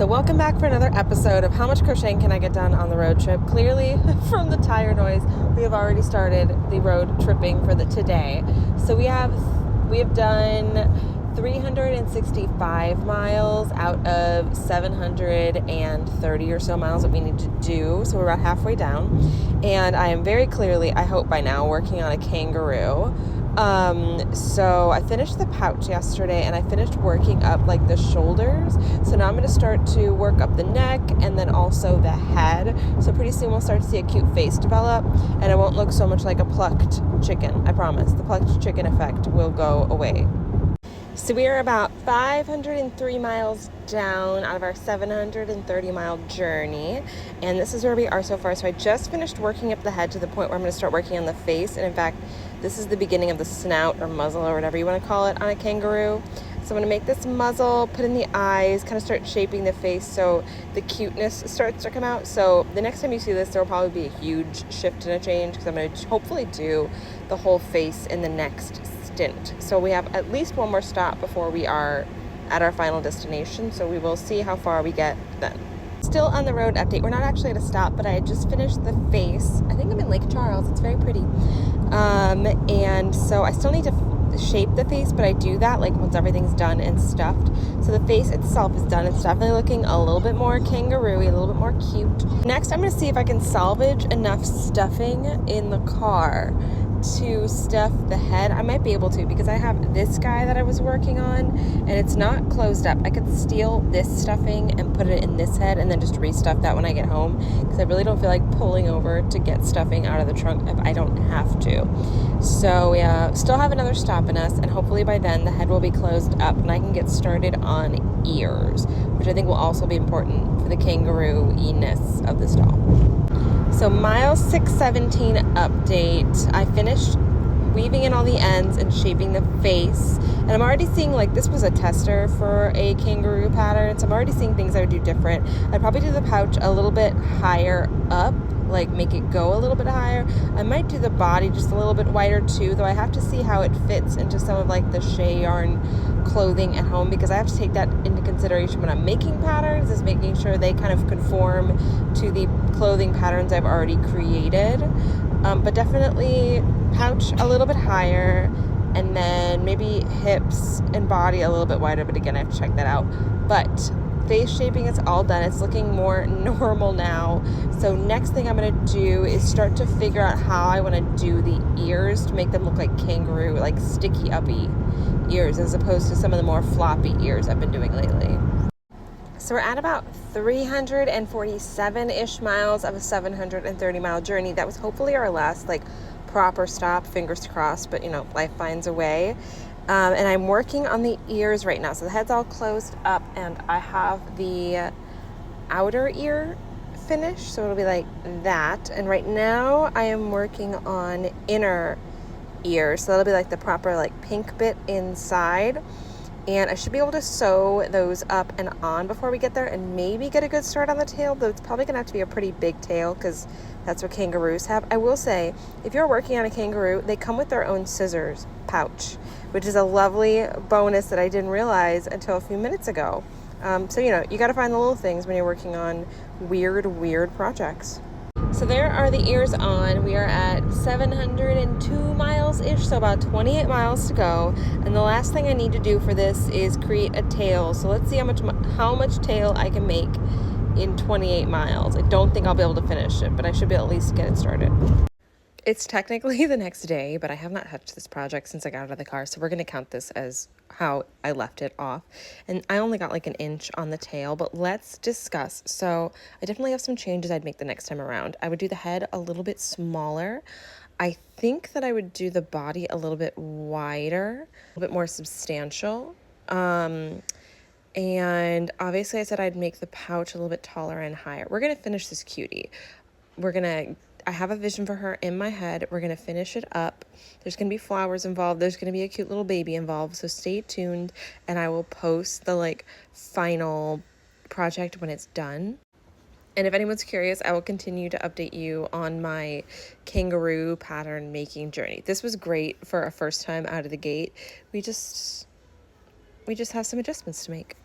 So welcome back for another episode of How Much Crocheting Can I Get Done on the Road Trip. Clearly, from the tire noise, we have already started the road tripping for today. So we have done 365 miles out of 730 or so miles that we need to do. So we're about halfway down. And I am very clearly, I hope by now, working on a kangaroo. So I finished the pouch yesterday and I finished working up like the shoulders. So now I'm going to start to work up the neck and then also the head. So pretty soon we'll start to see a cute face develop and it won't look so much like a plucked chicken. I promise. The plucked chicken effect will go away. So we are about 503 miles down out of our 730 mile journey, and this is where we are so far. So I just finished working up the head to the point where I'm going to start working on the face, and in fact this is the beginning of the snout or muzzle or whatever you want to call it on a kangaroo. So I'm going to make this muzzle, put in the eyes, kind of start shaping the face so the cuteness starts to come out. So the next time you see this, there will probably be a huge shift and a change because I'm going to hopefully do the whole face in the next stint. So we have at least one more stop before we are at our final destination. So we will see how far we get then. Still on the road update. We're not actually at a stop, but I just finished the face. I think I'm in Lake Charles. It's very pretty. And so I still need to shape the face, but I do that like once everything's done and stuffed. So the face itself is done. It's definitely looking a little bit more kangaroo-y, a little bit more cute. Next, I'm going to see if I can salvage enough stuffing in the car to stuff the head. I might be able to because I have this guy that I was working on and it's not closed up. I could steal this stuffing and put it in this head and then just restuff that when I get home because I really don't feel like pulling over to get stuffing out of the trunk if I don't have to. So we still have another stop in us and hopefully by then the head will be closed up and I can get started on ears, which I think will also be important for the kangaroo-iness of this doll. So mile 617 update. I finished weaving in all the ends and shaping the face. And I'm already seeing like this was a tester for a kangaroo pattern. So I'm already seeing things I would do different. I'd probably do the pouch a little bit higher up, like make it go a little bit higher. I might do the body just a little bit wider too, though I have to see how it fits into some of like the shea yarn clothing at home because I have to take that into consideration when I'm making patterns, is making sure they kind of conform to the clothing patterns I've already created. But definitely pouch a little bit higher and then maybe hips and body a little bit wider, but again I have to check that out. But face shaping is all done. It's looking more normal now. So next thing I'm going to do is start to figure out how I want to do the ears to make them look like kangaroo, like sticky uppy ears as opposed to some of the more floppy ears I've been doing lately. So we're at about 347-ish miles of a 730 mile journey. That was hopefully our last like proper stop, fingers crossed, but you know, life finds a way. And I'm working on the ears right now. So the head's all closed up and I have the outer ear finished. So it'll be like that. And right now I am working on inner ear. So that'll be like the proper like pink bit inside. And I should be able to sew those up and on before we get there and maybe get a good start on the tail, though it's probably going to have to be a pretty big tail because that's what kangaroos have. I will say, if you're working on a kangaroo, they come with their own scissors pouch, which is a lovely bonus that I didn't realize until a few minutes ago. So, you know, you got to find the little things when you're working on weird projects. So there are the ears on. We are at 702 miles-ish, so about 28 miles to go. And the last thing I need to do for this is create a tail. So let's see how much tail I can make in 28 miles. I don't think I'll be able to finish it, but I should be able to at least get it started. It's technically the next day, but I have not touched this project since I got out of the car, so we're going to count this as how I left it off. And I only got like an inch on the tail, but let's discuss. So I definitely have some changes I'd make the next time around. I would do the head a little bit smaller. I think that I would do the body a little bit wider, a little bit more substantial. And obviously I said I'd make the pouch a little bit taller and higher. We're going to finish this cutie. I have a vision for her in my head. We're going to finish it up. There's going to be flowers involved. There's going to be a cute little baby involved. So stay tuned and I will post the like final project when it's done. And if anyone's curious, I will continue to update you on my kangaroo pattern making journey. This was great for a first time out of the gate. We just have some adjustments to make.